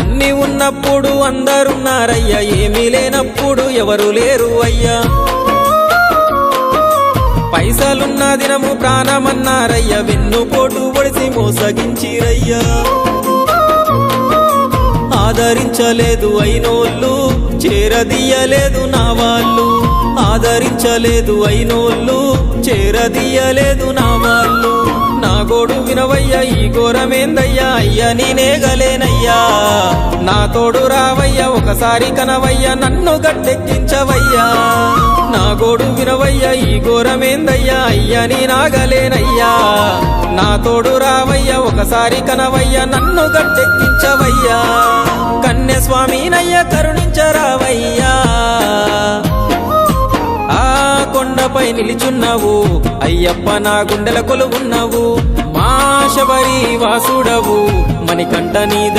అన్ని ఉన్నప్పుడు అందరున్నారయ్యా, ఏమీ లేనప్పుడు ఎవరు లేరు అయ్యా. పైసలున్న దినము ప్రాణమన్నారయ్యా, వెన్నుపోటు పొడిసి మోసగించిరయ్యా. ఆదరించలేదు అయినోళ్ళు, చేరదీయలేదు నా వాళ్ళు. ఆదరించలేదు అయినోళ్ళు, చేరదీయలేదు నా వాళ్ళు. నా గోడు వినవయ్యా, ఈ ఘోరమేందయ్యా, అయ్యా నేనేగలేనయ్యా. నా తోడు రావయ్యా, ఒకసారి కనవయ్యా, నన్ను గట్టెక్కించవయ్యా. నా గోడు వినవయ్యా, ఈ ఘోరమేందయ్యా, అయ్యా నేనాగలేనయ్యా. నా తోడు రావయ్యా, ఒకసారి కనవయ్యా, నన్ను గట్టెక్కించవయ్యా. కన్య స్వామినయ్యా, కరుణించరావయ్యా. ఆ కొండపై నిలిచున్నావు అయ్యప్ప, నా గుండెల కొలువున్నావు. మా శబరి వాసుడవు, మణికంఠ నీ